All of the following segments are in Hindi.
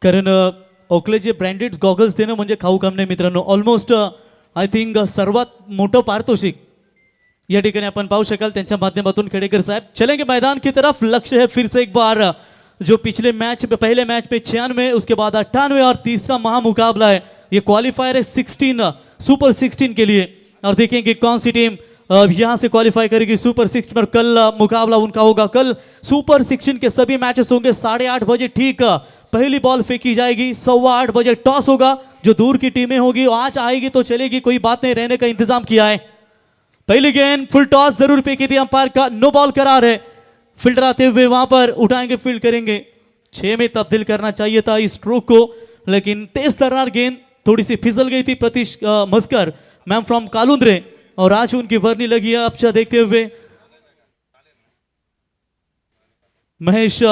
कारण ओकले जे ब्रँडेड गॉगल्स देणं म्हणजे खाऊ काम नाही मित्रांनो. ऑलमोस्ट आय थिंक सर्वात मोठं पारितोषिक या ठिकाणी अपन पाऊ शकाल त्यांच्या माध्यमातून. खेड़ेकर साहब चलेंगे मैदान की तरफ. लक्ष्य है फिर से एक बार जो पिछले मैच में, पहले मैच में 96, उसके बाद 98 और तीसरा महामुकाबला है. ये क्वालिफायर है 16 सुपर 16 के लिए. और देखेंगे कौन सी टीम यहां से क्वालिफाई करेगी सुपर 16 पर. कल मुकाबला उनका होगा. कल सुपर 16 के सभी मैचेस होंगे 8:30 बजे ठीक. पहली बॉल फेंकी जाएगी, 8:15 बजे टॉस होगा. जो दूर की टीमें होगी आज आएगी तो चलेगी, कोई बात नहीं, रहने का इंतजाम किया है. पहली गेंद फुल टॉस जरूर फेंकी थी अंपायर का. नो बॉल करार है. फील्डर आते हुए वहां पर उठाएंगे, फील्ड करेंगे. 6 में तब्दील करना चाहिए था इस स्ट्रोक को, लेकिन तेज तर्रार गेंद थोड़ी सी फिसल गई थी. प्रतीश मस्कर मैम फ्रॉम कालुंद्रे, और आज उनकी वर्नी लगी है. अच्छा देखते हुए महेश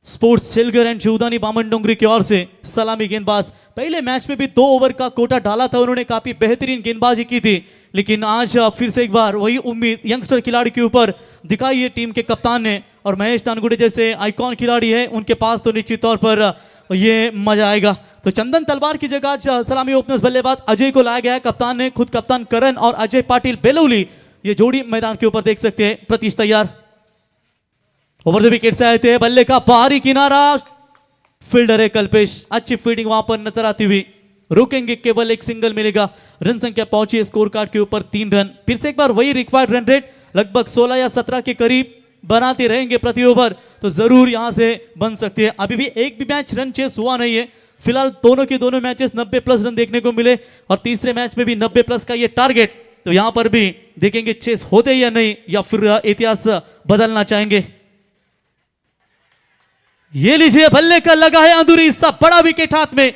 स्पोर्ट्स शेलगर एंड जीवदानी बामनडोंगरी की ओर से सलामी गेंदबाज. पहले मैच में भी 2 ओवर का कोटा डाला था उन्होंने, काफी बेहतरीन गेंदबाजी की थी. लेकिन आज फिर से एक बार वही उम्मीद यंगस्टर खिलाड़ी के ऊपर दिखाई है टीम के कप्तान ने. और महेश तानगुड़े जैसे आइकॉन खिलाड़ी है उनके पास तो निश्चित तौर पर ये मजा आएगा. तो चंदन तलवार की जगह आज सलामी ओपनर्स बल्लेबाज अजय को लाया गया है. कप्तान ने खुद कप्तान करण और अजय पाटिल बेलौली, ये जोड़ी मैदान के ऊपर देख सकते हैं. प्रतीश तैयार. ओवर द विकेट से आए थे, बल्ले का बाहरी किनारा. फील्डर है कल्पेश, अच्छी फील्डिंग वहां पर नजर आती हुई. रुकेंगे, केवल एक सिंगल मिलेगा. रन संख्या पहुंची है स्कोर कार्ड के ऊपर 3 रन. फिर से एक बार वही रिक्वायर्ड रन रेट लगभग 16 या 17 के करीब बनाते रहेंगे प्रति ओवर तो जरूर यहां से बन सकती है. अभी भी एक भी मैच रन चेस हुआ नहीं है. फिलहाल दोनों के दोनों मैचेस 90 प्लस रन देखने को मिले, और तीसरे मैच में भी 90 प्लस का ये टारगेट. तो यहां पर भी देखेंगे चेस होते या नहीं, या फिर इतिहास बदलना चाहेंगे. ये लीजिए, बल्ले का लगा है अंदूरी हिस्सा, बड़ा विकेट हाथ में.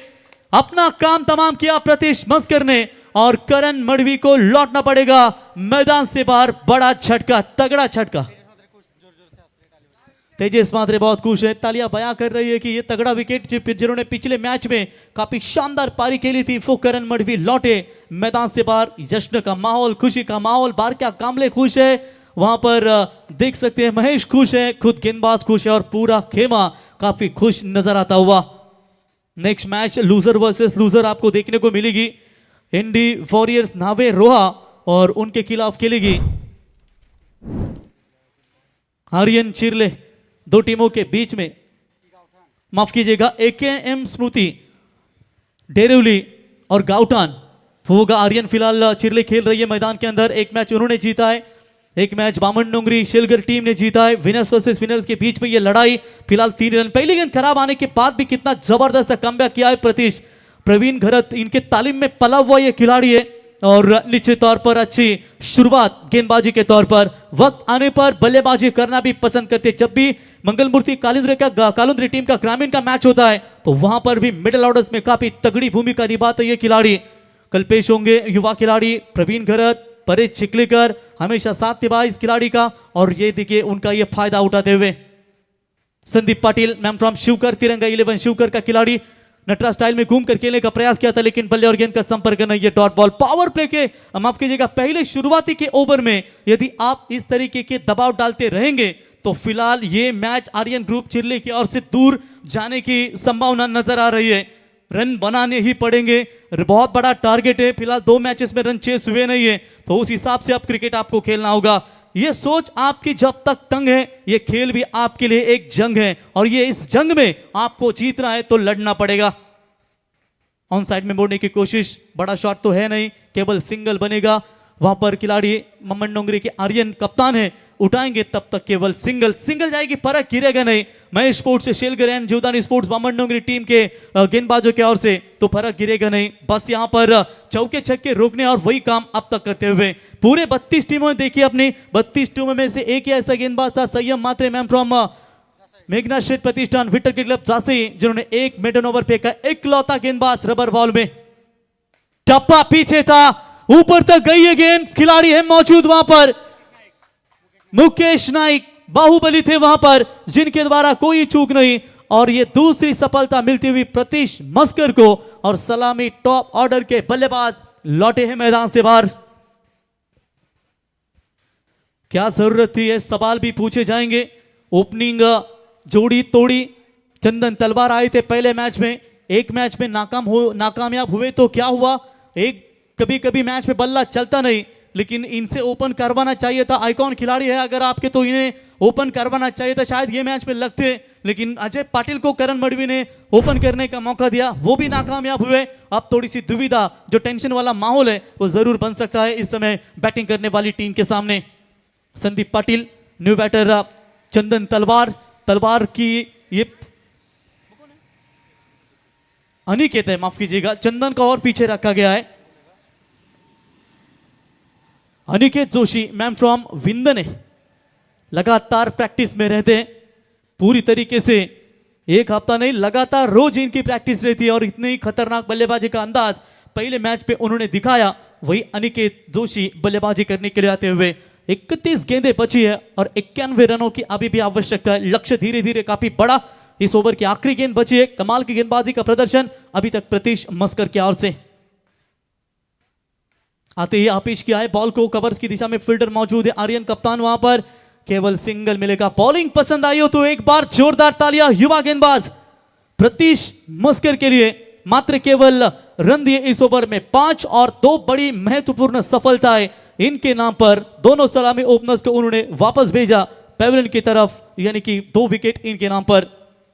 अपना काम तमाम किया प्रतीश मस्कर ने, और करण मडवी को लौटना पड़ेगा मैदान से बाहर. बड़ा झटका, तगड़ा झटका. तेजस मात्रे बहुत खुश है, तालियां बयां कर रही है कि ये तगड़ा विकेट जिन्होंने पिछले मैच में काफी शानदार पारी खेली थी, वो करण मडवी लौटे मैदान से बाहर. जश्न का माहौल, खुशी का माहौल. बार क्या कामले खुश है, वहां पर देख सकते हैं महेश खुश है, खुद गेंदबाज खुश है, और पूरा खेमा काफी खुश नजर आता हुआ. Next match loser versus loser आपको देखने को मिलेगी. इंडी वॉरियर्स नावे रोहा और उनके खिलाफ खेलेगी आर्यन चिरले. 2 टीमों के बीच में, माफ कीजिएगा, AKM स्मृति डेरिवली और गाउटान होगा. आर्यन फिलहाल चिरले खेल रही है मैदान के अंदर. एक मैच उन्होंने जीता है, एक मैच बामनडोंगरी शेलगर टीम ने जीता है. विनर्स वर्सेस विनर्स के बीच में ये लड़ाई. फिलहाल 3 रन. पहली गेंद खराब आने के बाद भी कितना जबरदस्त कमबैक किया है प्रतीश. प्रवीण घरत इनके तालीम में पला हुआ ये खिलाड़ी है, और निश्चित तौर पर अच्छी शुरुआत गेंदबाजी के तौर पर. वक्त आने पर बल्लेबाजी करना भी पसंद करते. जब भी मंगलमूर्ति कालुंद्री टीम का ग्रामीण का मैच होता है तो वहां पर भी मिडिल ऑर्डर्स में काफी तगड़ी भूमिका निभाते ये खिलाड़ी. कल्पेश होंगे युवा खिलाड़ी, प्रवीण घरत, परेश चिखलीकर हमेशा साथ निभा इस खिलाड़ी का, और ये देखिए उनका ये फायदा उठाते हुए संदीप पाटिल मैम फ्रॉम शिवकर, तिरंगा 11 शिवकर का खिलाड़ी. नटराज स्टाइल में घूम कर खेलने का प्रयास किया था, लेकिन बल्ले और गेंद का संपर्क नहीं. ये डॉट बॉल. पावर प्ले के, माफ कीजिएगा, पहले शुरुआती के ओवर में यदि आप इस तरीके के दबाव डालते रहेंगे तो फिलहाल ये मैच आर्यन ग्रुप चिरले की ओर से दूर जाने की संभावना नजर आ रही है. रन बनाने ही पड़ेंगे, बहुत बड़ा टारगेट है. फिलहाल 2 मैचेस में रन चेस हुए नहीं है, तो उस हिसाब से अब क्रिकेट आपको खेलना होगा. ये सोच आपकी जब तक तंग है, ये खेल भी आपके लिए एक जंग है, और ये इस जंग में आपको जीतना है तो लड़ना पड़ेगा. ऑन साइड में मोड़ने की कोशिश, बड़ा शॉट तो है नहीं, केवल सिंगल बनेगा. वहां पर खिलाड़ी बामनडोंगरी के आर्यन कप्तान है, उठाएंगे तब तक केवल सिंगल. सिंगल जाएगी, फर्क गिरेगा नहीं. महेश स्पोर्ट्स से Shelgar and Jivdani sports Bamandongri team के गेंदबाजों की ओर से तो फर्क गिरेगा नहीं. बस यहां पर चौके छक्के रोकने और वही काम अब तक करते हुए. पूरे 32 टीमों में देखिए, अपनी 32 टीमों में से एक ही ऐसा गेंदबाज था, संयम मात्रे मैम फ्रॉम मेघना शेठ प्रतिष्ठान विक्टर क्लब झांसी, जिन्होंने एक मेडन ओवर फेंका. इकलौता गेंदबाज रबर बॉल में. टप्पा पीछे था, ऊपर तक गई है गेंद. खिलाड़ी है मौजूद वहां पर, मुकेश नाइक बाहुबली थे वहां पर, जिनके द्वारा कोई चूक नहीं. और ये दूसरी सफलता मिलती हुई प्रतीश मस्कर को, और सलामी टॉप ऑर्डर के बल्लेबाज लौटे हैं मैदान से बाहर. क्या जरूरत थी, ये सवाल भी पूछे जाएंगे. ओपनिंग जोड़ी तोड़ी, चंदन तलवार आए थे पहले मैच में, एक मैच में नाकामयाब हुए तो क्या हुआ, एक कभी कभी मैच में बल्ला चलता नहीं, लेकिन इनसे ओपन करवाना चाहिए था। आइकॉन खिलाड़ी है अगर आपके, तो इन्हें ओपन करवाना चाहिए था, शायद ये मैच में लगते, लेकिन अजय पाटिल को करण मडवी ने ओपन करने का मौका दिया, वो भी नाकामयाब हुए। अब थोड़ी सी दुविधा, जो टेंशन वाला माहौल है वो जरूर बन सकता है इस समय बैटिंग करने वाली टीम के सामने। संदीप पाटिल, न्यू बैटर चंदन तलवार की ये अनिकेत है, माफ कीजिएगा, चंदन का और पीछे रखा गया है। अनिकेत जोशी मैम फ्रॉम विंदने, लगातार प्रैक्टिस में रहते हैं पूरी तरीके से, एक हफ्ता नहीं लगातार रोज इनकी प्रैक्टिस रहती है और इतनी ही खतरनाक बल्लेबाजी का अंदाज पहले मैच पे उन्होंने दिखाया। वही अनिकेत जोशी बल्लेबाजी करने के लिए आते हुए 31 गेंदें बची है और 91 रनों की अभी भी आवश्यकता है। लक्ष्य धीरे धीरे काफी बड़ा, इस ओवर की आखिरी गेंद बची है। कमाल की गेंदबाजी का प्रदर्शन अभी तक प्रतीश मस्कर की ओर से। आते ही आपिश किया है बॉल को, कवर्स की दिशा में फील्डर मौजूद है, आर्यन कप्तान वहां पर, केवल सिंगल मिलेगा। बॉलिंग पसंद आई हो तो एक बार जोरदार तालियां युवा गेंदबाज प्रतीश मस्कर के लिए। मात्र केवल रन दिए इस ओवर में 5 और 2 बड़ी महत्वपूर्ण सफलताएं इनके नाम पर। दोनों सलामी ओपनर्स को उन्होंने वापस भेजा पेविलियन की तरफ, यानी कि 2 विकेट इनके नाम पर।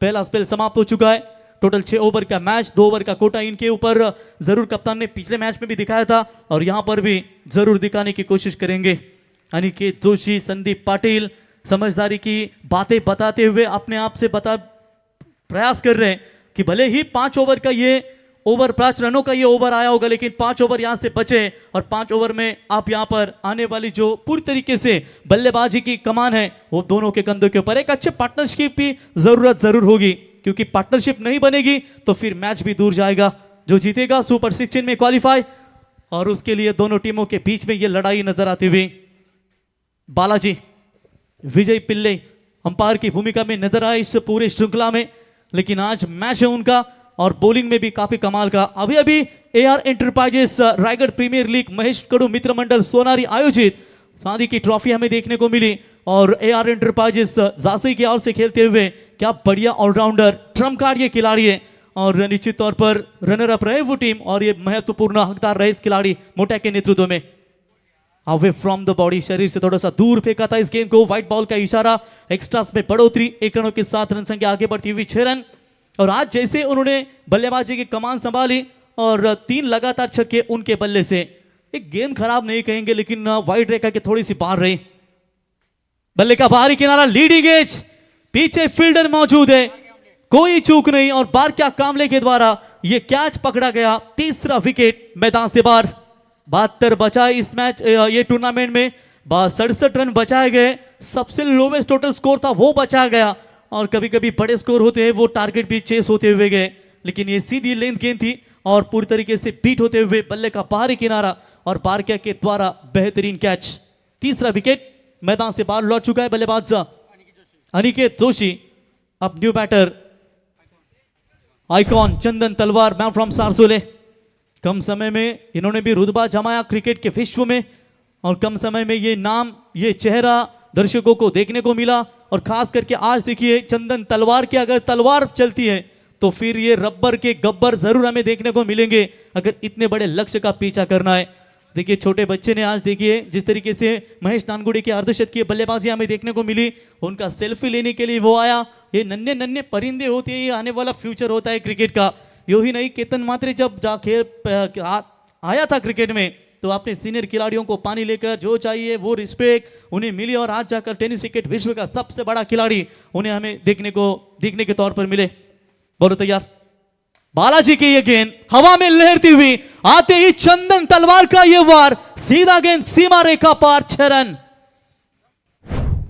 पहला स्पेल समाप्त हो चुका है। टोटल 6 ओवर का मैच, 2 ओवर का कोटा इनके ऊपर जरूर कप्तान ने पिछले मैच में भी दिखाया था और यहां पर भी जरूर दिखाने की कोशिश करेंगे। अनिकेत जोशी, संदीप पाटिल समझदारी की बातें बताते हुए अपने आप से प्रयास कर रहे हैं कि भले ही 5 ओवर का ये ओवर, 5 रनों का ये ओवर आया होगा, लेकिन 5 ओवर यहां से बचे और 5 ओवर में आप यहां पर आने वाली जो पूरी तरीके से बल्लेबाजी की कमान है वो दोनों के कंधों के ऊपर। एक अच्छे पार्टनरशिप की जरूरत जरूर होगी, क्योंकि पार्टनरशिप नहीं बनेगी तो फिर मैच भी दूर जाएगा। जो जीतेगा सुपर 16 में क्वालिफाई, और उसके लिए दोनों टीमों के बीच में ये लड़ाई नजर आती हुई। बालाजी विजय पिल्ले अंपायर की भूमिका में नजर आए इस पूरे श्रृंखला में, लेकिन आज मैच है उनका और बॉलिंग में भी काफी कमाल का। अभी अभी AR enterprises Raigarh premier league Mahesh Kadu Mitra Mandal Sonari आयोजित शादी की ट्रॉफी हमें देखने को मिली और एआर एंटरप्राइजेस झांसी की ओर से खेलते हुए क्या बढ़िया ऑलराउंडर ट्रम्प कार्ड ये खिलाड़ी है और निश्चित तौर पर रनर अप रहे वो टीम और ये महत्वपूर्ण हकदार रहे इस खिलाड़ी मोटा के नेतृत्व में। अवे फ्रॉम द बॉडी, शरीर से थोड़ा सा दूर फेंका था इस गेंद को, व्हाइट बॉल का इशारा, एक्स्ट्रास में बढ़ोतरी, 1 रनों के साथ रन संख्या आगे बढ़ती हुई 6 रन। और आज जैसे उन्होंने बल्लेबाजी की कमान संभाली और 3 लगातार छक्के उनके बल्ले से, एक गेंद खराब नहीं कहेंगे लेकिन वाइड रेखा के थोड़ी सी बाहर रही। बल्ले का बाहरी किनारा, लीडिंग एज, पीछे फील्डर मौजूद है, कोई चूक नहीं और बार क्या कामले के द्वारा यह कैच पकड़ा गया। तीसरा विकेट मैदान से बाहर। 72 बचाए इस मैच, ये टूर्नामेंट में 67 रन बचाए गए, सबसे लोवेस्ट टोटल स्कोर था वो बचाया गया और कभी कभी बड़े स्कोर होते हैं वो टारगेट भी चेस होते हुए गए, लेकिन ये सीधी लेंथ गेंद थी और पूरी तरीके से बीट होते हुए बल्ले का बाहरी किनारा और बारकिया के द्वारा बेहतरीन कैच। तीसरा विकेट मैदान से बाहर लौट चुका है बल्लेबाज अनिकेत जोशी। अब न्यू बैटर आइकॉन चंदन तलवार, मैन फ्रॉम सारसोले। कम समय में इन्होंने भी रुतबा जमाया क्रिकेट के विश्व में और कम समय में ये नाम, ये चेहरा दर्शकों को देखने को मिला और खास करके आज देखिए चंदन तलवार की अगर तलवार चलती है तो फिर ये रबर के गब्बर जरूर हमें देखने को मिलेंगे अगर इतने बड़े लक्ष्य का पीछा करना है। देखिए छोटे बच्चे ने आज देखिए जिस तरीके से महेश नानगुड़ी की अर्धशतकीय बल्लेबाजी हमें देखने को मिली, उनका सेल्फी लेने के लिए वो आया। ये नन्हे नन्हे परिंदे होते हैं, ये आने वाला फ्यूचर होता है क्रिकेट का। यो ही नहीं, केतन मात्रे जब जाके आया था क्रिकेट में तो अपने सीनियर खिलाड़ियों को पानी लेकर जो चाहिए वो रिस्पेक्ट उन्हें मिली और आज जाकर टेनिस क्रिकेट विश्व का सबसे बड़ा खिलाड़ी उन्हें हमें देखने के तौर पर मिले। बोलो तैयार, बालाजी की ये गेंद हवा में लहरती हुई आते ही चंदन तलवार का ये वार, सीधा गेंद सीमा रेखा पार, 6 रन।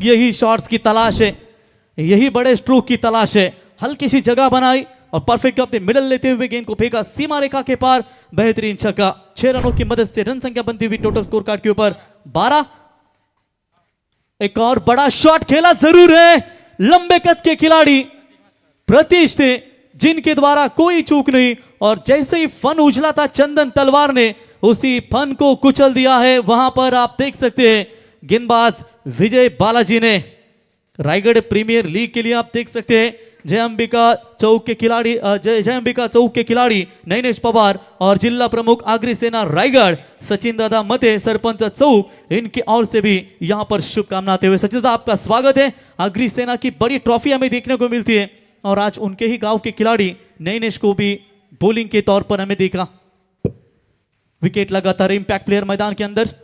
यही शॉट्स की तलाश है, यही बड़े स्ट्रोक की तलाश है। हल्की सी जगह बनाई और परफेक्ट अपने मिडल लेते हुए गेंद को फेंका सीमा रेखा के पार, बेहतरीन छक्का। 6 रनों की मदद से रन संख्या बनती हुई टोटल स्कोर कार्ड के ऊपर 12। एक और बड़ा शॉट खेला जरूर है लंबे कद के खिलाड़ी प्रतीश ने, जिनके द्वारा कोई चूक नहीं और जैसे ही फन उछला था चंदन तलवार ने उसी फन को कुचल दिया है। वहां पर आप देख सकते हैं गेंदबाज विजय बालाजी ने रायगढ़ प्रीमियर लीग के लिए आप देख सकते हैं जय अंबिका चौक के खिलाड़ी जय अंबिका चौक के खिलाड़ी नैनेश पवार और जिला प्रमुख आगरी सेना रायगढ़ सचिन दादा मते सरपंच चौक इनकी ओर से भी यहाँ पर शुभकामनाएं हुए। सचिन दादा आपका स्वागत है। आगरी सेना की बड़ी ट्रॉफी हमें देखने को मिलती है और आज उनके ही गांव के खिलाड़ी नैनेश को भी बॉलिंग के तौर पर हमें देखा। विकेट लगातार इंपैक्ट प्लेयर मैदान के अंदर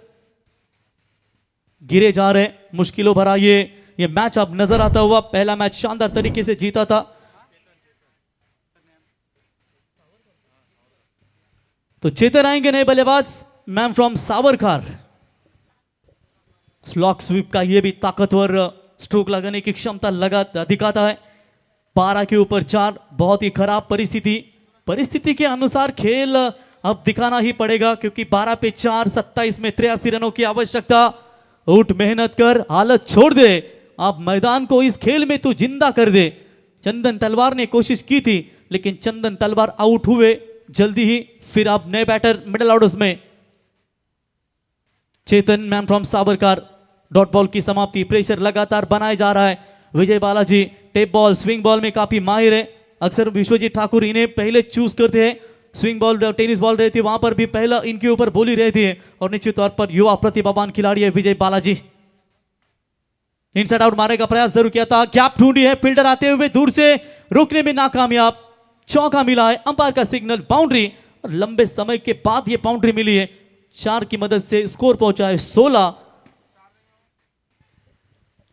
गिरे जा रहे, मुश्किलों भरा ये मैच अब नजर आता हुआ। पहला मैच शानदार तरीके से जीता था, तो चेतर आएंगे नए बल्लेबाज ma'am from Savarkar. Slog sweep का ये भी ताकतवर स्ट्रोक लगाने की क्षमता दिखाता है। 12 के ऊपर 4, बहुत ही खराब परिस्थिति के अनुसार खेल अब दिखाना ही पड़ेगा क्योंकि 12 पे 4, 27 में 83 रनों की आवश्यकता। उठ, मेहनत कर, हालत छोड़ दे, अब मैदान को इस खेल में तू जिंदा कर दे। चंदन तलवार ने कोशिश की थी लेकिन चंदन तलवार आउट हुए जल्दी ही। फिर अब नए बैटर मिडिल ऑर्डर्स में चेतन मैम फ्रॉम सावरकर। डॉट बॉल की समाप्ति, प्रेशर लगातार बनाया जा रहा है। Vijay Balaji tape ball swing ball में काफी माहिर है। अक्सर विश्वजीत ठाकुर इन्हें पहले चूज करते हैं। स्विंग बॉल टेनिस बॉल रहती है वहां पर भी पहला इनके ऊपर बोली रहती है और निश्चित तौर पर युवा प्रतिभावान खिलाड़ी है विजय बालाजी। इनसाइड आउट मारने का प्रयास जरूर किया था, गैप ढूंढी है, फील्डर आते हुए दूर से रोकने में नाकामयाब। चौका मिला है, अंपायर का सिग्नल, बाउंड्री। और लंबे समय के बाद ये बाउंड्री मिली है। 4 की मदद से स्कोर पहुंचा है 16।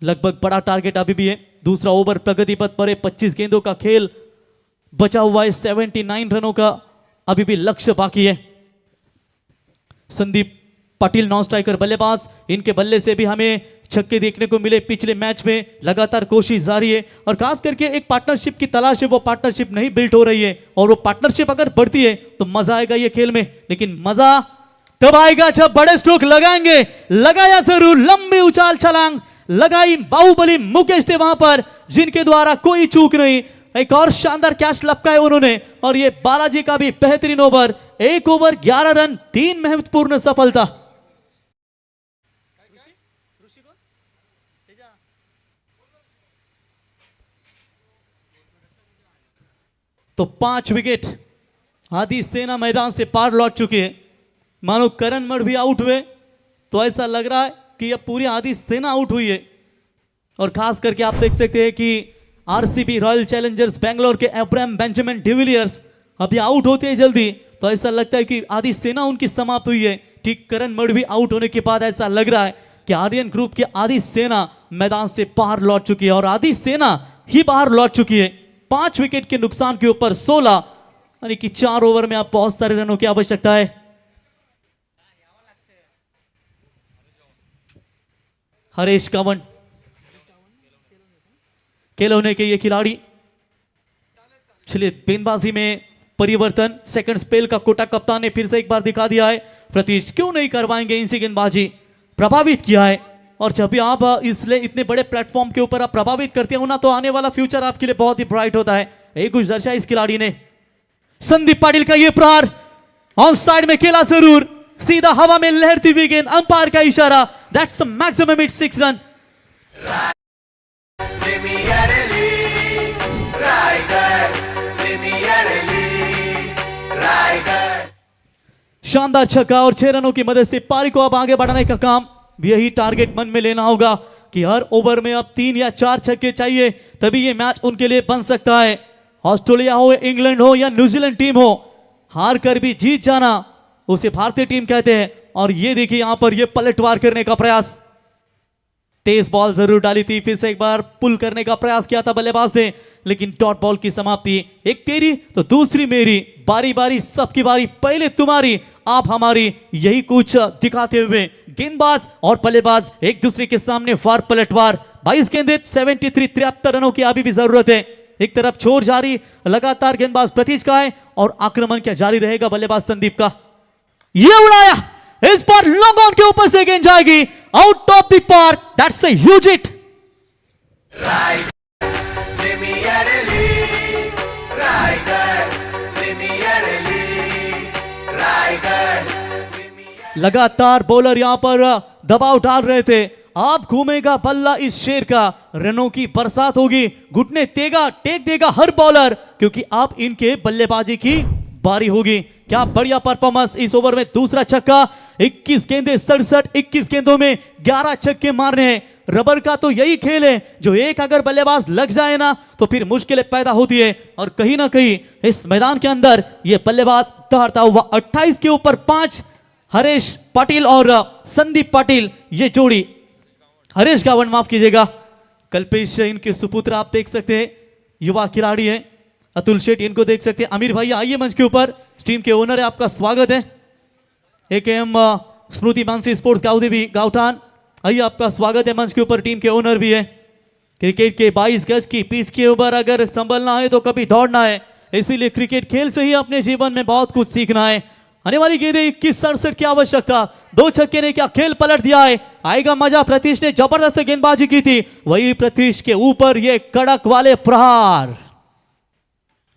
लगभग बड़ा टारगेट अभी भी है। दूसरा ओवर प्रगति पथ पर है। 25 गेंदों का खेल बचा हुआ है। 79 रनों का अभी भी लक्ष्य बाकी है। संदीप पाटिल नॉन स्ट्राइकर बल्लेबाज, इनके बल्ले से भी हमें छक्के देखने को मिले पिछले मैच में। लगातार कोशिश जारी है और खास करके एक पार्टनरशिप की तलाश है। वो पार्टनरशिप नहीं बिल्ड हो रही है और वो पार्टनरशिप अगर बढ़ती है तो मजा आएगा ये खेल में। लेकिन मजा तब आएगा जब बड़े स्ट्रोक लगाएंगे। लगाया जरूर, लंबी उछाल छलांग लगाई। बाहुबली मुकेश थे वहां पर जिनके द्वारा कोई चूक नहीं। एक और शानदार कैच लपकाए उन्होंने और ये बालाजी का भी बेहतरीन ओवर। 1 ओवर 11 रन, 3 महत्वपूर्ण सफलता। तो 5 विकेट आदि सेना मैदान से पार लौट चुकी है। मानो करण मठ भी आउट हुए तो ऐसा लग रहा है कि अब पूरी आदि सेना आउट हुई है। और खास करके आप देख सकते हैं कि आरसीबी रॉयल चैलेंजर्स बेंगलोर के अब्राहम बेंजामिन डिविलियर्स अभी आउट होते हैं जल्दी, तो ऐसा लगता है कि आदि सेना उनकी समाप्त हुई है। ठीक करण मठ भी आउट होने के बाद ऐसा लग रहा है कि आर्यन ग्रुप की आदि सेना मैदान से बाहर लौट चुकी है और आदि सेना ही बाहर लौट चुकी है। 5 विकेट के नुकसान के ऊपर 16, यानी कि 4 ओवर में आप बहुत सारे रनों की आवश्यकता है। हरेश कंवल केलोने के ये खिलाड़ी। चलिए गेंदबाजी में परिवर्तन। सेकंड स्पेल का कोटा कप्तान ने फिर से एक बार दिखा दिया है। प्रतीश क्यों नहीं करवाएंगे इनसे गेंदबाजी, प्रभावित किया है। और जब भी आप इसलिए इतने बड़े प्लेटफॉर्म के ऊपर आप प्रभावित करते हो ना तो आने वाला फ्यूचर आपके लिए बहुत ही ब्राइट होता है। एक कुछ दर्शाया इस खिलाड़ी ने। संदीप पाटिल का ये प्रहार ऑन साइड में खेला जरूर, सीधा हवा में लहरती हुई गेंद, अंपायर का इशारा। That's maximum it 6 run. शानदार छक्का और 6 रनों की मदद से पारी को अब आगे बढ़ाने का काम। यही टारगेट मन में लेना होगा कि हर ओवर में अब 3 या 4 छक्के चाहिए, तभी ये मैच उनके लिए बन सकता है। ऑस्ट्रेलिया हो, इंग्लैंड हो या न्यूजीलैंड टीम हो, हार कर भी जीत जाना उसे भारतीय टीम कहते हैं। और ये देखिए यहां पर ये पलटवार करने का प्रयास, तेज बॉल जरूर डाली थी, फिर से एक बार पुल करने का प्रयास किया था बल्लेबाज ने, लेकिन डॉट बॉल की समाप्ति। एक तेरी तो दूसरी मेरी, बारी बारी सबकी बारी, पहले तुम्हारी आप हमारी, यही कुछ दिखाते हुए गेंदबाज और बल्लेबाज एक दूसरे के सामने वार पलटवार। 22 गेंदे 73 रनों की अभी भी जरूरत है। एक तरफ छोर जारी लगातार गेंदबाज प्रतीश का है और आक्रमण क्या जारी रहेगा बल्लेबाज संदीप का। ये उड़ाया, इस पर लॉन्ग ऑन के ऊपर से गेंद जाएगी out of the park. That's a huge hit. लगातार बॉलर यहां पर दबाव डाल रहे थे। आप घूमेगा बल्ला इस शेर का, रनों की बरसात होगी, घुटने देगा टेक देगा हर बॉलर, क्योंकि आप इनके बल्लेबाजी की बारी होगी। क्या बढ़िया परफॉर्मेंस इस ओवर में, दूसरा छक्का, 21 गेंदे 67, 21 गेंदों में 11 छक्के मारने हैं। रबर का तो यही खेल है, जो एक अगर बल्लेबाज लग जाए ना तो फिर मुश्किलें पैदा होती है, और कहीं ना कहीं इस मैदान के अंदर ये बल्लेबाज दहाड़ता हुआ 28 के ऊपर 5, हरेश पाटिल और संदीप पाटिल ये जोड़ी, हरेश गावड़ माफ कीजिएगा, कल्पेश इनके सुपुत्र आप देख सकते हैं, युवा खिलाड़ी है, अतुल शेठ इनको देख सकते हैं। आमिर भाई आइए मंच के ऊपर, टीम के ओनर है, आपका स्वागत है। AKM स्मृति मानसी स्पोर्ट्स गाउदेवी गाउठान, आइए आपका स्वागत है मंच के ऊपर, टीम के ओनर भी है। क्रिकेट के 22 गज की पिच के ऊपर अगर संभलना है तो कभी दौड़ना है, इसीलिए क्रिकेट खेल से ही अपने जीवन में बहुत कुछ सीखना है। आने वाली गेंदें 21-67 की आवश्यकता, 2 छक्के ने क्या खेल पलट दिया है, आएगा मजा। प्रतीश ने जबरदस्त गेंदबाजी की थी, वही प्रतीश के ऊपर ये कड़क वाले प्रहार,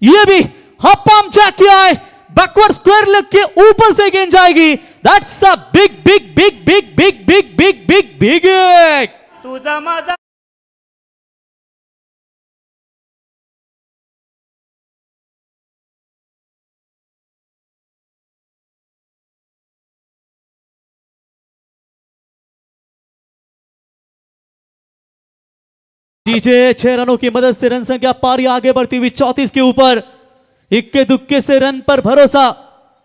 ये भी हप्पम जैक किया है, बैकवर्ड स्क्वायर लेग के ऊपर से गेंद जाएगी। That's a big big big big big big big big big hit. तुझा माझा डीजे 6 रनों की मदद से रन संख्या पारी आगे बढ़ती हुई 34 के ऊपर। इक्के दुक्के से रन पर भरोसा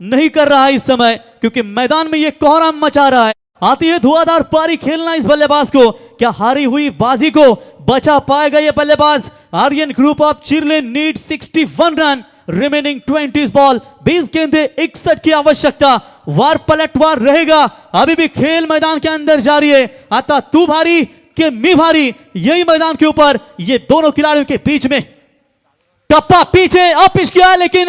नहीं कर रहा है इस समय, क्योंकि मैदान में ये कोहराम मचा रहा है। आती है धुआंधार पारी खेलना इस बल्लेबाज को, क्या हारी हुई बाजी को बचा पाएगा ये बल्लेबाज। Aryan group of Chirle need 61 run, remaining 20 ball, 20 गेंदे 61 की आवश्यकता। वार पलटवार रहेगा, अभी भी खेल मैदान के अंदर जारी है। आता तू भारी के मी भारी, यही मैदान के ऊपर ये दोनों खिलाड़ियों के बीच में टप्पा पीछे अब पिच किया, लेकिन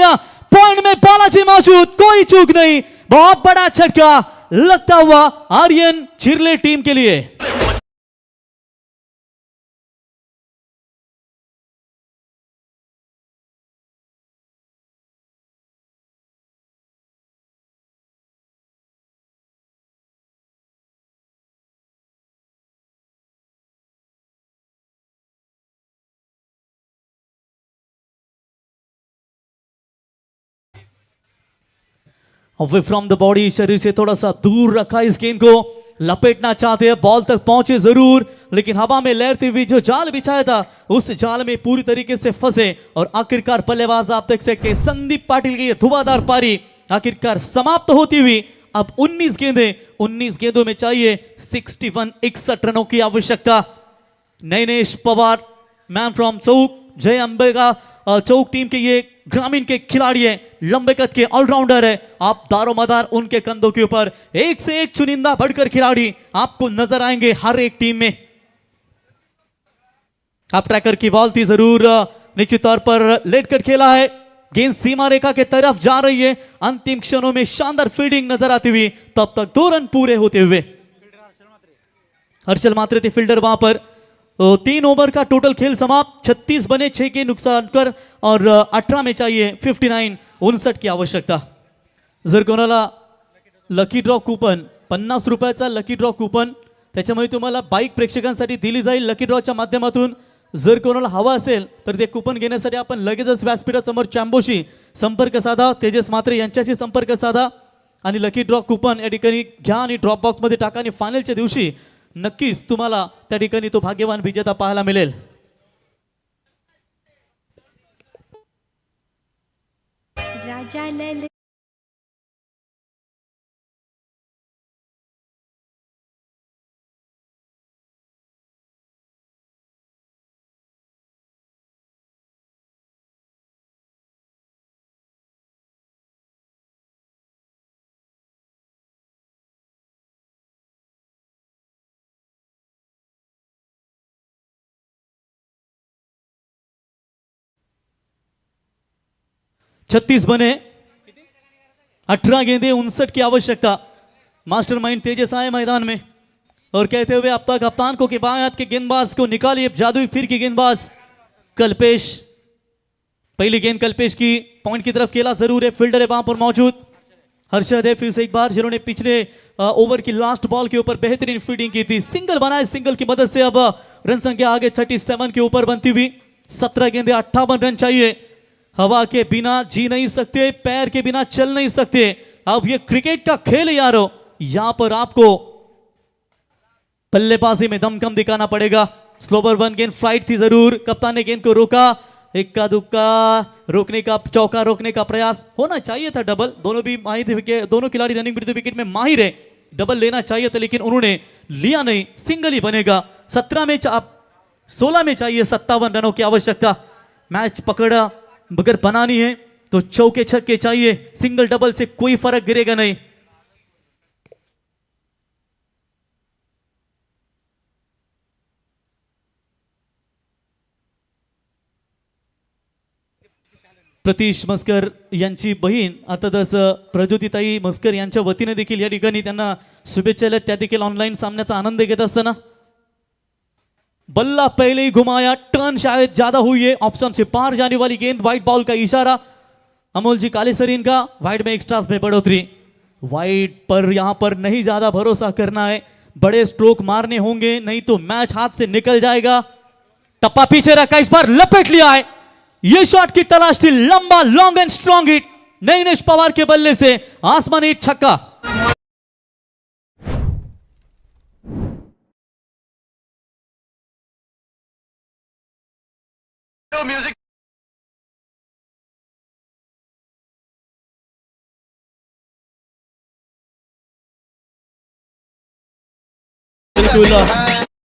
पॉइंट में बालाजी मौजूद, कोई चूक नहीं। बहुत बड़ा झटका लगता हुआ आर्यन चिरले टीम के लिए। अवे फ्रॉम द बॉडी, शरीर से थोड़ा सा दूर रखा इस गेंद को, लपेटना चाहते हैं, बॉल तक पहुंचे जरूर, लेकिन हवा में लहरती हुई जो जाल बिछाया था उस जाल में पूरी तरीके से फंसे, और आखिरकार बल्लेबाज आप देख सकते हैं संदीप पाटिल की धुआंधार पारी आखिरकार समाप्त होती हुई। अब 19 गेंदों में चाहिए 61 रनों की आवश्यकता। नैनेश पवार मैन फ्रॉम चौक, जय अंबेगा चौक टीम के ये ग्रामीण के खिलाड़ी है, लंबे कद के ऑलराउंडर है। आप दारोमदार उनके कंधों के ऊपर एक से एक चुनिंदा बढ़कर खिलाड़ी आपको नजर आएंगे हर एक टीम में। आप ट्रैकर की बॉल थी, जरूर निश्चित तौर पर लेट कर खेला है, गेंद सीमा रेखा के तरफ जा रही है। अंतिम क्षणों में शानदार फील्डिंग नजर आती हुई, तब तक 2 रन पूरे होते हुए। हर्षल मात्रे थे फील्डर वहां पर। तो 3 ओवर का टोटल खेल समाप्त, 36 बने, 6 के नुकसान कर, और 18 में चाहिए 59 की आवश्यकता। जर कोणाला लकी ड्रॉ कूपन, 50 रुपयाचा लकी ड्रॉ कूपन, त्याच्यामुळे तुम्हाला बाईक प्रेक्षकांसाठी दिली जाईल लकी ड्रॉच्या माध्यमातून। जर कोणाला हवा असेल तर ते कूपन घेण्यासाठी आपण लगेचच व्यासपीठासमोर चॅम्बोशी संपर्क साधा, तेजस मात्रे यांच्याशी संपर्क साधा, आणि लकी ड्रॉ कूपन या ठिकाणी घ्या आणि ड्रॉप बॉक्समध्ये टाका, आणि फायनलच्या दिवशी नक्कीच तुम्हाला त्या ठिकाणी तो भाग्यवान विजेता पाहायला मिळेल। राजा लल छत्तीस बने, 18 गेंदे 59 की आवश्यकता। मास्टरमाइंड तेजस आए मैदान में और कहते हुए अब तक कप्तान को कि बाएं हाथ के गेंदबाज को निकालिए, जादुई फिर की गेंदबाज कल्पेश। पहली गेंद कल्पेश की पॉइंट की तरफ खेला जरूर है, फील्डर है वहां पर मौजूद। हर्षद है फिर से एक बार, जिन्होंने पिछले ओवर की लास्ट बॉल के ऊपर बेहतरीन फील्डिंग की थी, सिंगल बनाए, सिंगल की मदद से अब रन संख्या आगे 37 के ऊपर बनती हुई। 17 गेंदे 58 रन चाहिए। हवा के बिना जी नहीं सकते, पैर के बिना चल नहीं सकते। अब ये क्रिकेट का खेल है यारो, यहां पर आपको बल्लेबाजी में दमखम दिखाना पड़ेगा। स्लोवर वन गेंद फ्लाइट थी जरूर, कप्तान ने गेंद को रोका, इक्का दुक्का रोकने का, चौका रोकने का प्रयास होना चाहिए था। डबल, दोनों भी माहिर थे, दोनों खिलाड़ी रनिंग विकेट में माहिर है, डबल लेना चाहिए था लेकिन उन्होंने लिया नहीं, सिंगल ही बनेगा। 16 में चाहिए 57 रनों की आवश्यकता। मैच पकड़ा अगर बनानी है तो चौके छक्के चाहिए, सिंगल डबल से कोई फर्क गिरेगा नहीं। प्रतीश मस्कर यांची बहीण अर्थातच प्रज्योतिताई मस्कर यांच्या वतीने देखील या ठिकाणी त्यांना शुभेच्छा दिल्या, त्या देखील ऑनलाईन सामन्याचा आनंद घेत असताना। बल्ला पहले ही घुमाया, टर्न शायद ज्यादा हुई है, ऑप्शन से पार जाने वाली गेंद, वाइड बॉल का इशारा अमोल जी कालेसरीन का। वाइड में एक्स्ट्रास में बढ़ोतरी, वाइड पर यहां पर नहीं ज्यादा भरोसा करना है, बड़े स्ट्रोक मारने होंगे नहीं तो मैच हाथ से निकल जाएगा। टप्पा पीछे रखा, इस बार लपेट लिया है, ये शॉट की तलाश थी, लंबा long and strong hit Nainesh Pawar के बल्ले से, आसमानी हिट छक्का। बिल्कुल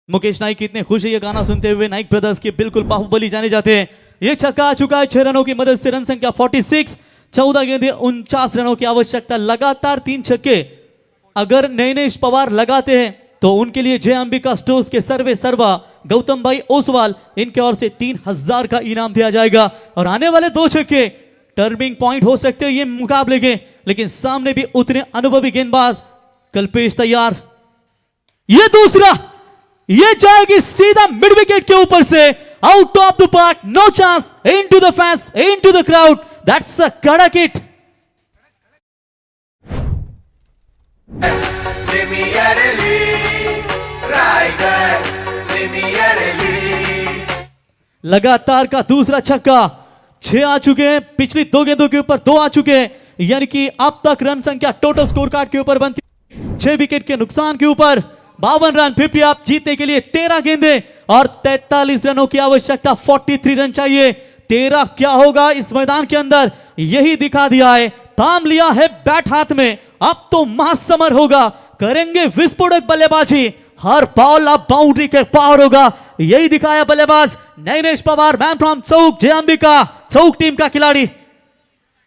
मुकेश नाइक कितने खुश है ये गाना सुनते हुए, नाइक ब्रदर्स के बिल्कुल बाहुबली जाने जाते हैं। ये छक्का आ चुका है 6 रनों की मदद से, रन संख्या 46, 14 गेंदे 49 रनों की आवश्यकता। लगातार 3 छक्के अगर नैनेश पवार लगाते हैं तो उनके लिए जय अंबिका स्टोर्स के सर्वे सर्वा गौतम भाई ओसवाल, इनके ओर से 3000 का इनाम दिया जाएगा। और आने वाले 2 छक्के टर्निंग पॉइंट हो सकते हैं ये मुकाबले के, लेकिन सामने भी उतने अनुभवी गेंदबाज। कल्पेश तैयार, ये दूसरा, ये जाएगी सीधा मिड विकेट के ऊपर से, out of the park, no chance, into the fans, into the crowd, that's a कड़क hit. Premier league writer, premier league. लगातार का दूसरा छक्का, 6 आ चुके हैं, पिछली 2 गेंदों के ऊपर 2 आ चुके हैं, यानी कि अब तक रन संख्या टोटल स्कोर कार्ड के ऊपर बनती 6 विकेट के नुकसान के ऊपर 52 रन, 50 आप जीतने के लिए 13 गेंदे और 43 रनों की आवश्यकता। 43 रन चाहिए, 13 क्या होगा इस मैदान के अंदर यही दिखा दिया है। थाम लिया है बैट हाथ में, अब तो महासमर होगा, करेंगे विस्फोटक बल्लेबाजी, हर बॉल अब बाउंड्री के पार होगा, यही दिखाया बल्लेबाज नैनेश पवार, मैन फ्रॉम चौक, जय अंबिका चौक टीम का खिलाड़ी।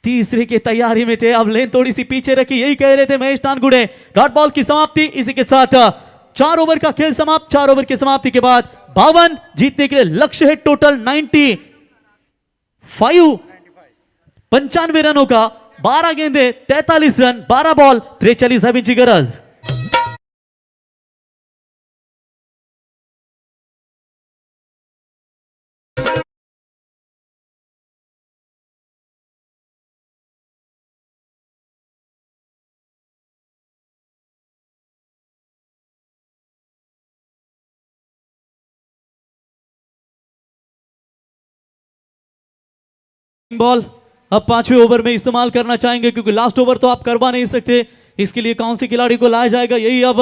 तीसरे की तैयारी में थे, अब लेन थोड़ी सी पीछे रखी, यही कह रहे थे महेश नानगुड़े। डॉट बॉल की समाप्ति, इसी के साथ 4 ओवर का खेल समाप्त। 4 ओवर की समाप्ति के बाद 52 जीतने के लिए लक्ष्य है टोटल 95 95 रनों का, 12 गेंदे 43 रन, 12 बॉल 43 धावांची गरज। बॉल अब 5वें ओवर में इस्तेमाल करना चाहेंगे, क्योंकि लास्ट ओवर तो आप करवा नहीं सकते, इसके लिए कौन से खिलाड़ी को लाया जाएगा यही अब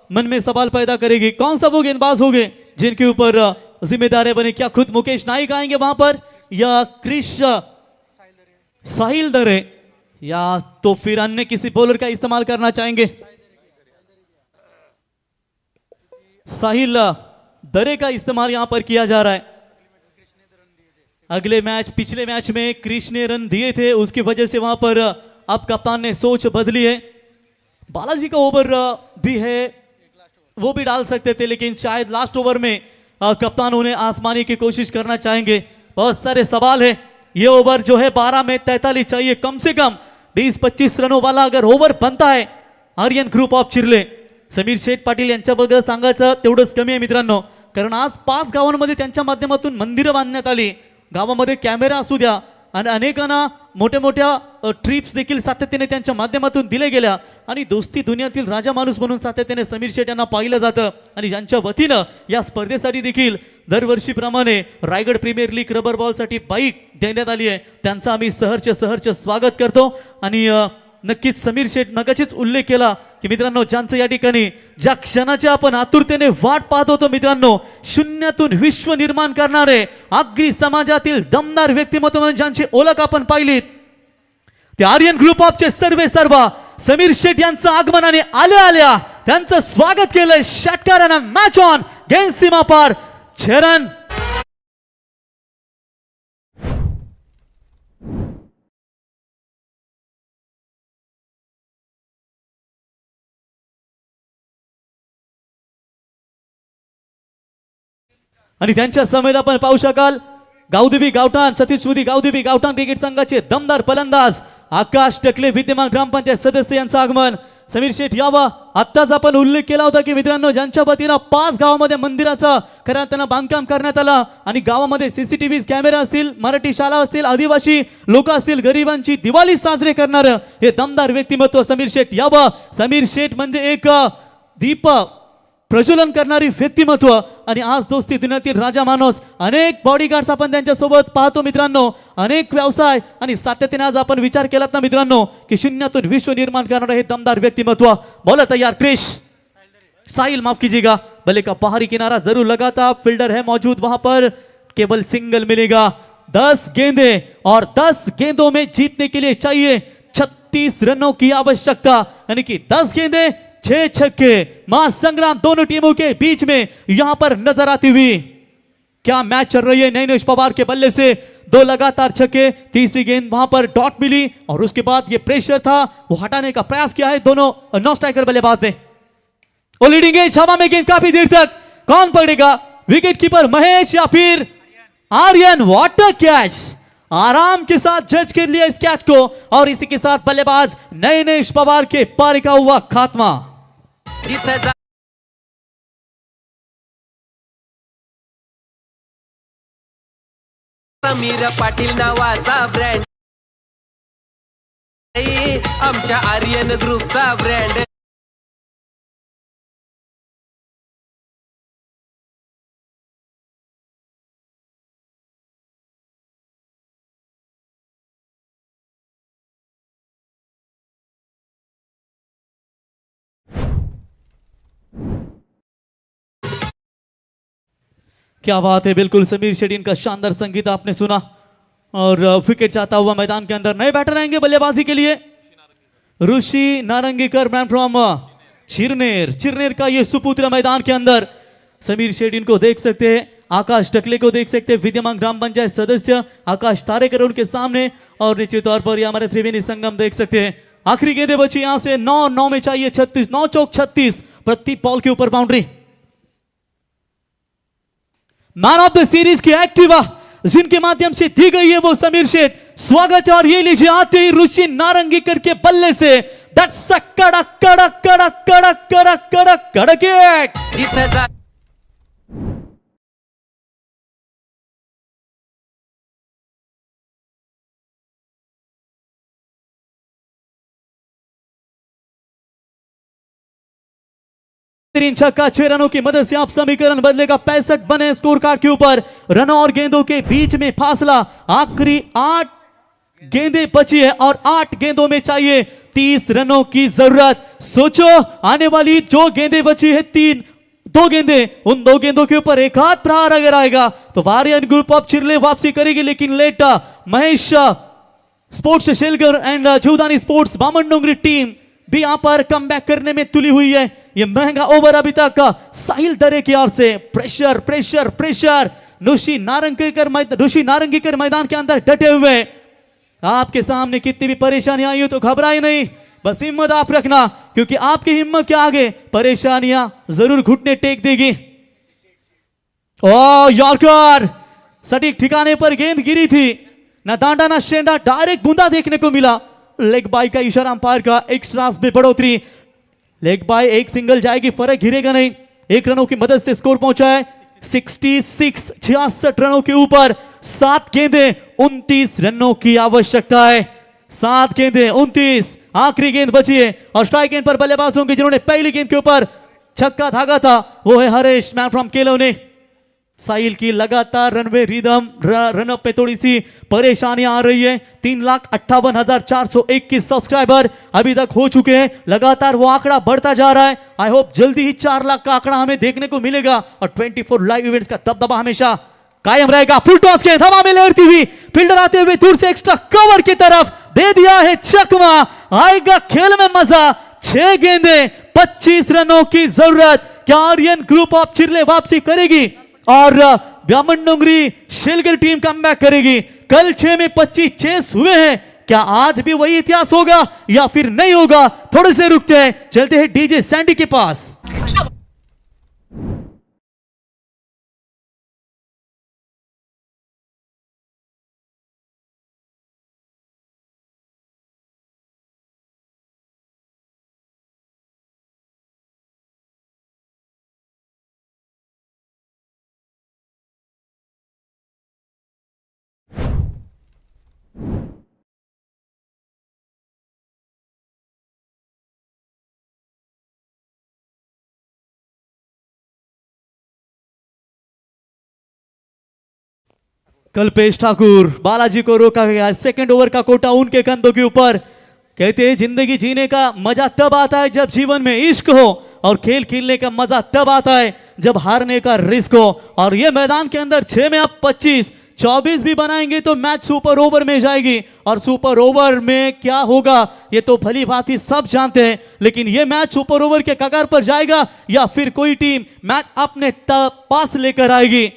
मन में सवाल पैदा करेगी। कौन सा वो गेंदबाज होंगे जिनके ऊपर जिम्मेदारी बने, क्या खुद मुकेश नाइक आएंगे वहां पर, या क्रिश साहिल दरे, या तो फिर अन्य किसी बॉलर का इस्तेमाल करना चाहेंगे। साहिल दरे का इस्तेमाल यहां पर किया जा रहा है। अगले मैच, पिछले मैच में क्रिश ने रन दिए थे, उसकी वजह से वहां पर अब कप्तान ने सोच बदली है। बालाजी का ओवर भी है, वो भी डाल सकते थे, लेकिन शायद लास्ट ओवर में कप्तान उन्हें आसमानी की कोशिश करना चाहेंगे। बहुत सारे सवाल है, ये ओवर जो है 12 में 43 चाहिए, कम से कम 20-25 रनों वाला अगर ओवर बनता है आर्यन ग्रुप ऑफ चिर्ले। समीर शेठ पाटील यांच्याबद्दल सांगायचं तेवढंच कमी आहे मित्रांनो, कारण आज 5 गावांमध्ये त्यांच्या माध्यमातून मंदिरं बांधण्यात आली, गावामध्ये कॅमेरा असू द्या आणि अनेकांना मोठ्या मोठ्या ट्रिप्स देखील सातत्याने त्यांच्या माध्यमातून दिल्या गेल्या आणि दोस्ती दुनियातील राजा माणूस म्हणून सातत्याने समीर शेठ यांना पाहिलं जातं आणि ज्यांच्या वतीनं या स्पर्धेसाठी देखील दरवर्षीप्रमाणे रायगड प्रीमियर लीग रबर बॉलसाठी बाईक देण्यात आली आहे, त्यांचा आम्ही सहर्ष स्वागत करतो. आणि नक्कीच समीर शेठ मगाशीच उल्लेख केला की मित्रांनो, ज्यांचं या ठिकाणी ज्या क्षणाची आपण आतुरतेने वाट पाहत होतो मित्रांनो, शून्यातून विश्व निर्माण करणारे आगरी समाजातील दमदार व्यक्तिमत्व म्हणून ज्यांची ओळख आपण पाहिलीत, ते आर्यन ग्रुप ऑफचे सर्व समीर शेठ यांचं आगमनाने आल्या त्यांचं स्वागत केलंय षटकारानं. मॅच ऑन, गेम सीमा पार, छेरन आणि त्यांच्या समेत आपण पाहू शकाल गावदेवी गावठाण सतीश सुदी गावदेवी गावठाण क्रिकेट संघाचे दमदार फलंदाज आकाश टकले विद्यमान ग्रामपंचायत सदस्य यांचं आगमन. समीर शेठ यावा, आत्ताच आपण उल्लेख केला होता की मित्रांनो, ज्यांच्या वतीनं 5 गावामध्ये मंदिराचं खऱ्या त्यांना बांधकाम करण्यात आलं आणि गावामध्ये CCTV कॅमेरा असतील, मराठी शाळा असतील, आदिवासी लोक असतील, गरिबांची दिवाळी साजरी करणारं हे दमदार व्यक्तिमत्व समीर शेठ यावा. समीर शेठ म्हणजे एक दीप प्रज्वलन करणारी व्यक्तिमत्व आणि आज दोस्ती दुनियातील राजा माणूस. अनेक बॉडीगार्ड्स आपण त्यांच्यासोबत पाहतो मित्रांनो, अनेक व्यवसाय आणि सातत्याने आज आपण विचार केलात ना मित्रांनो की शून्यातून विश्व निर्माण करणारे हे दमदार व्यक्तिमत्व. बोला तैयार क्रिश, साहिल माफ कीजिएगा, भले का बाहरी किनारा जरूर लगाता, फील्डर है मौजूद वहां पर, केवल सिंगल मिलेगा. 10 गेंदे और 10 गेंदों में जीतने के लिए चाहिए 36 रनों की आवश्यकता, यानी कि 10 गेंदे 6 छक्के. महासंग्राम दोनों टीमों के बीच में यहां पर नजर आती हुई क्या मैच चल रही है. नैनेश पवार के बल्ले से 2 लगातार छक्के, तीसरी गेंद वहां पर डॉट मिली और उसके बाद ये प्रेशर था वो हटाने का प्रयास किया है दोनों नॉन स्ट्राइकर बल्लेबाज ने. और लीडिंग एज हवा में गेंद काफी देर तक, कौन पकड़ेगा, विकेट कीपर महेश या फिर आर्यन. वाटर कैच, आराम के साथ जज कर लिया इस कैच को और इसी के साथ बल्लेबाज नैनेश पवार के पारी का हुआ खात्मा. समीर पाटील नावाचा ब्रँड आमच्या आर्यन ग्रुपचा ब्रँड. क्या बात है, बिल्कुल समीर शेट्टी का शानदार संगीत आपने सुना और विकेट जाता हुआ मैदान के अंदर. नए बैटर आएंगे बल्लेबाजी के लिए, ऋषि नारंगीकर मैन फ्रॉम चिरनेर का ये सुपुत्र मैदान के अंदर. समीर शेट्टी को देख सकते हैं, आकाश टकले को देख सकते हैं, विद्यमान ग्राम पंचायत सदस्य आकाश तारेकर उनके सामने, और निश्चित तौर पर ये हमारे त्रिवेणी संगम देख सकते हैं. आखिरी गेंदे बची यहां से 9 में चाहिए 36, 9 चौक 36, प्रति बॉल के ऊपर boundary. Man of the series की एक्टिवा जिनके माध्यम से दी गई है वो समीर शेठ. स्वागत है और ये लीजिए आते ही ऋषि नारंगीकर के बल्ले से दैट्स अ कड़क कड़क कड़क कड़क कड़क कड़क कड़क हिट. छक्का 6 रनों की मदद से आप समीकरण बदलेगा. 65 बने स्कोर कार्ड के ऊपर. रनों और गेंदों के बीच में फासला, आखिरी 8 गेंदें बची है और 8 गेंदों में चाहिए 30 रनों की जरूरत. सोचो आने वाली जो गेंदें बची है 2 गेंदें, उन 2 गेंदों के ऊपर एक हाथ प्रहार अगर आएगा तो आर्यन ग्रुप ऑफ चिरले वापसी करेगी. लेकिन late Mahesh sports Shelgar and Jivdani sports Bamandongri team भी यहां पर कम बैक करने में तुली हुई है. ये महंगा ओवर अभी तक का साहिल दरे की ओर से. Pressure pressure pressure. Rishi Narangikar मैदान के अंदर डटे हुए. आपके सामने कितनी भी परेशानी आई हो तो घबराए नहीं, बस हिम्मत आप रखना, क्योंकि आपकी हिम्मत के आगे परेशानियां जरूर घुटने टेक देगी. ओ यॉर्कर, सटीक ठिकाने पर गेंद गिरी थी, ना डांडा ना शेंडा, डायरेक्ट बूंदा देखने को मिला. लेग बाय का इशारा अंपायर का. एक्स्ट्रास में बढ़ोतरी, लेग बाय एक सिंगल जाएगी, फर्क गिरेगा नहीं. 1 रनों की मदद से स्कोर पहुंचा है 66 रनों के ऊपर. 7 गेंदें 29 रनों की आवश्यकता है. 7 गेंदें 29, आखिरी गेंद बची है और स्ट्राइक एंड पर बल्लेबाज होंगे जिन्होंने पहली गेंद के ऊपर छक्का धागा था, वो है हरीश मैन फ्रॉम केलोने। साहिल की लगातार रनवे रिदम रनअप में थोड़ी सी परेशानियां आ रही है। 3,58,421 सब्सक्राइबर अभी तक हो चुके हैं, लगातार वो आंकड़ा बढ़ता जा रहा है। आई होप जल्दी ही 4 लाख का आंकड़ा हमें देखने को मिलेगा और 24 लाइव इवेंट्स का दबदबा हमेशा कायम रहेगा। फुल टॉस के हवा में लहरती हुई फील्डर आते हुए दूर से एक्स्ट्रा कवर की तरफ दे दिया है चकमा। आएगा खेल में मजा। 6 गेंदें 25 रनों की जरूरत। क्या आर्यन ग्रुप ऑफ चिरले वापसी करेगी और ब्यामन डोंगरी शेलगर टीम कमबैक करेगी? कल 6 में 25 चेस हुए हैं, क्या आज भी वही इतिहास होगा या फिर नहीं होगा? थोड़े से रुकते हैं, चलते हैं डीजे सैंडी के पास। कल्पेश ठाकुर, बालाजी को रोका गया। सेकंड ओवर का कोटा उनके कंधों के ऊपर। कहते हैं जिंदगी जीने का मजा तब आता है जब जीवन में इश्क हो, और खेल खेलने का मजा तब आता है जब हारने का रिस्क हो। और ये मैदान के अंदर 6 में अब 25, 24 भी बनाएंगे तो मैच सुपर ओवर में जाएगी। और सुपर ओवर में क्या होगा ये तो भली भांति सब जानते हैं, लेकिन ये मैच सुपर ओवर के कगार पर जाएगा या फिर कोई टीम मैच अपने पास लेकर आएगी?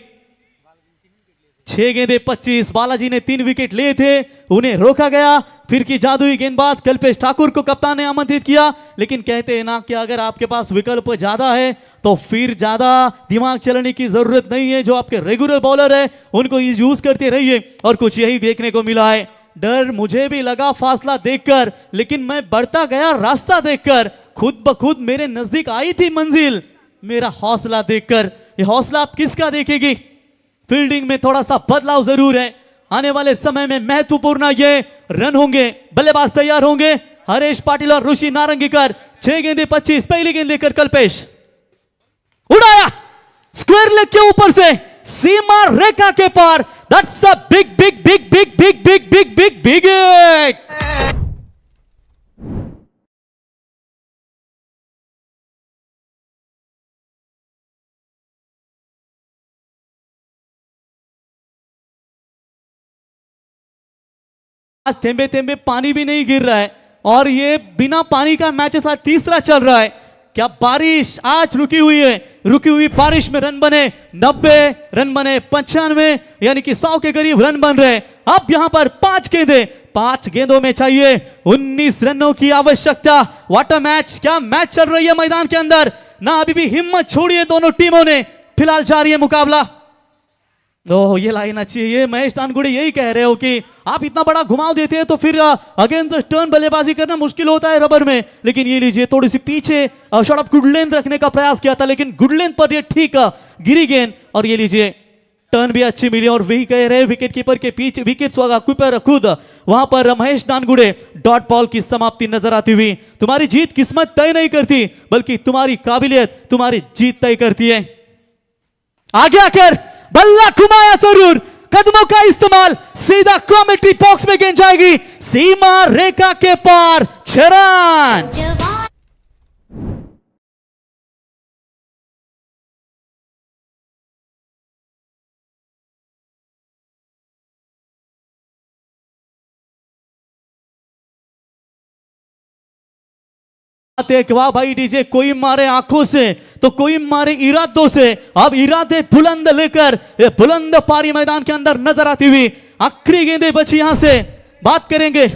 6 गेंदें 25, बालाजी ने 3 विकेट लिए थे, उन्हें रोका गया। फिर की जादुई गेंदबाज कल्पेश ठाकुर को कप्तान ने आमंत्रित किया, लेकिन कहते हैं ना कि अगर आपके पास विकल्प ज्यादा है तो फिर ज्यादा दिमाग चलाने की जरूरत नहीं है। जो आपके रेगुलर बॉलर है उनको यूज करते रहिए, और कुछ यही देखने को मिला है। डर मुझे भी लगा फासला देखकर, लेकिन मैं बढ़ता गया रास्ता देखकर। खुद ब खुद मेरे नजदीक आई थी मंजिल, मेरा हौसला देखकर। ये हौसला आप किसका देखेगी? फील्डिंग में थोड़ा सा बदलाव जरूर है। आने वाले समय में महत्वपूर्ण ये रन होंगे। बल्लेबाज तैयार होंगे हरीश पाटिल और ऋषि नारंगीकर। 6 गेंदें 25, पहली गेंद लेकर कल्पेश उड़ाया स्क्वायर लेग के ऊपर से सीमा रेखा के पार। That's a big big big big big big big big big hit. आज थेंबे थेंबे पानी भी नहीं गिर रहा है, और ये बिना पानी का मैच साथ तीसरा चल रहा है। क्या बारिश आज रुकी हुई है? रुकी हुई बारिश में रन बने 90, रन बने 95, यानी कि 100 के करीब रन बन रहे। अब यहां पर 5 गेंदें, 5 गेंदों में चाहिए 19 रनों की आवश्यकता। What a match! क्या मैच चल रही है मैदान के अंदर। ना अभी भी हिम्मत छोड़ी है दोनों टीमों ने। फिलहाल जारी है मुकाबला। ओह, ये लाइन अच्छी है। ये महेश डानगुड़े यही कह रहे हो कि आप इतना बड़ा घुमाव देते हैं तो फिर अगेंस्ट टर्न बल्लेबाजी करना मुश्किल होता है रबर में। लेकिन ये लीजिए, थोड़ी सी पीछे शॉट ऑफ गुड लेंथ रखने का प्रयास किया था, लेकिन गुड लेंथ पर ये ठीक गिरी गेंद। और ये लीजिए, टर्न भी अच्छी मिली। और वही कह रहे विकेट कीपर के पीछे, विकेट कीपर खुद वहां पर महेश डानगुड़े। डॉट बॉल की समाप्ति नजर आती हुई। तुम्हारी जीत किस्मत तय नहीं करती, बल्कि तुम्हारी काबिलियत तुम्हारी जीत तय करती है। आगे आकर बल्ला घुमाया जरूर, कदमों का इस्तेमाल, सीधा कमेंट्री बॉक्स में गेंद जाएगी सीमा रेखा के पार। 6 रन। वाह भाई डीजे, कोई मारे आंखों से तो कोई मारे इरादों से। अब इरादे बुलंद लेकर ये बुलंद पारी मैदान के अंदर नजर आती हुई। आखिरी गेंदें बची, यहां से बात करेंगे।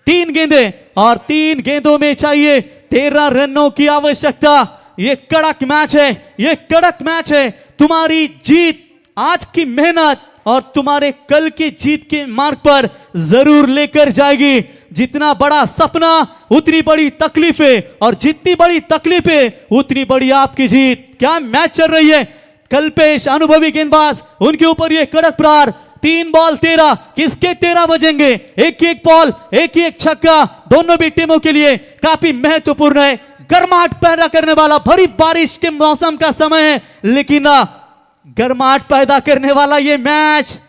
3 गेंदें, और 3 गेंदों में चाहिए 13 रनों की आवश्यकता। ये कड़क मैच है, ये कड़क मैच है। तुम्हारी जीत आज की मेहनत और तुम्हारे कल की जीत के मार्ग पर जरूर लेकर जाएगी। जितना बड़ा सपना उतनी बड़ी तकलीफें, और जितनी बड़ी तकलीफें उतनी बड़ी आपकी जीत। क्या मैच चल रही है। कल्पेश अनुभवी गेंदबाज, उनके ऊपर ये कड़क प्रहार। 3 बॉल 13, किसके 13 बजेंगे? एक ही एक बॉल, एक ही एक छक्का, दोनों भी टीमों के लिए काफी महत्वपूर्ण है। गर्माहट पैदा करने वाला, भरी बारिश के मौसम का समय है, लेकिन गर्माहट पैदा करने वाला ये मैच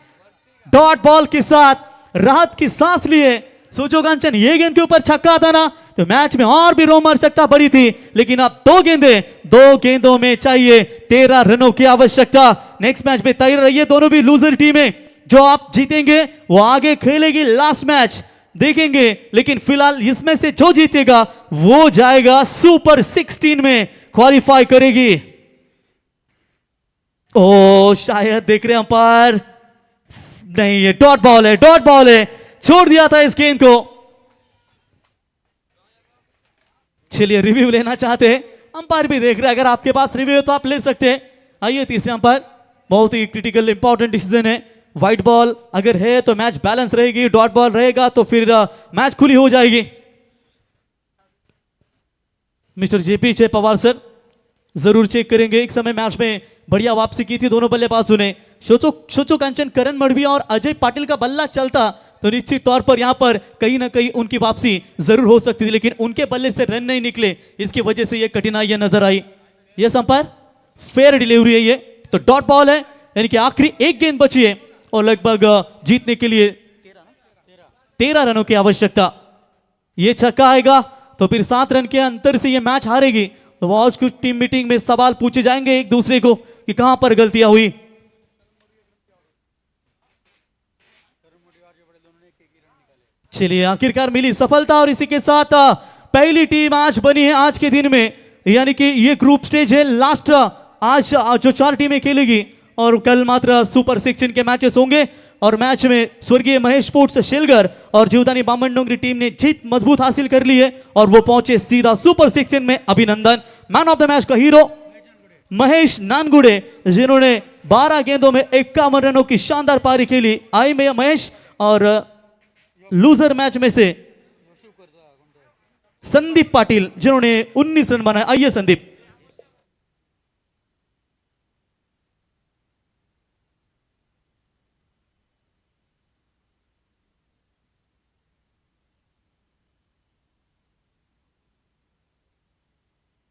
डॉट बॉल के साथ राहत की सांस लिए। सोचो कांचन, ये गेंद के ऊपर छक्का था ना तो मैच में और भी रोमांचकता बढ़ी थी, लेकिन अब 2 गेंदें, 2 गेंदों में चाहिए 13 रनों की आवश्यकता। नेक्स्ट मैच में तैयार रहिए, दोनों भी लूजर टीमें। जो आप जीतेंगे वो आगे खेलेगी लास्ट मैच, देखेंगे। लेकिन फिलहाल इसमें से जो जीतेगा वो जाएगा सुपर 16 में, क्वालिफाई करेगी। ओ शायद देख रहे हैं अंपायर, नहीं ये डॉट बॉल है, डॉट बॉल है, छोड़ दिया था इस गेंद को। चलिए रिव्यू लेना चाहते हैं, अंपायर भी देख रहे हैं, अगर आपके पास रिव्यू है तो आप ले सकते हैं। आइए तीसरे अंपायर, बहुत ही क्रिटिकल इंपॉर्टेंट डिसीजन है। व्हाइट बॉल अगर है तो मैच बैलेंस रहेगी, डॉट बॉल रहेगा तो फिर मैच खुली हो जाएगी। मिस्टर जेपी चे पवार सर जरूर चेक करेंगे। एक समय मैच में बढ़िया वापसी की थी दोनों बल्लेबाजों ने। सोचो कांचन, करण मड़वी और अजय पाटिल का बल्ला चलता तो निश्चित तौर पर यहां पर कहीं ना कहीं उनकी वापसी जरूर हो सकती थी, लेकिन उनके बल्ले से रन नहीं निकले, इसकी वजह से यह कठिनाइयां नजर आई। यस अंपायर, फेयर डिलीवरी है ये, तो डॉट बॉल है, यानी कि आखिरी एक गेंद बची है और लगभग जीतने के लिए 13 रनों की आवश्यकता। ये छक्का आएगा तो फिर 7 रन के अंतर से ये मैच हारेगी। तो आज कुछ टीम मीटिंग में सवाल पूछे जाएंगे एक दूसरे को कि कहां पर गलतियां हुई। चलिए आखिरकार मिली सफलता और इसी के साथ पहली टीम आज बनी है आज के दिन में, यानी कि ये ग्रुप स्टेज है लास्ट। आज जो 4 टीमें खेलेगी और कल मात्र सुपर 16 के मैचेस होंगे। और मैच में स्वर्गीय महेश स्पोर्ट्स शेलगर और जीवदानी बामनडोंगरी टीम ने जीत मजबूत हासिल कर ली है और वो पहुंचे सीधा सुपर 16 में। अभिनंदन। मैन ऑफ द मैच का हीरो महेश नानगुड़े, जिन्होंने 12 गेंदों में 51 रनों की शानदार पारी खेली। आई में महेश। और लूजर मैच में से संदीप पाटिल, जिन्होंने 19 रन बनाए। आइए संदीप।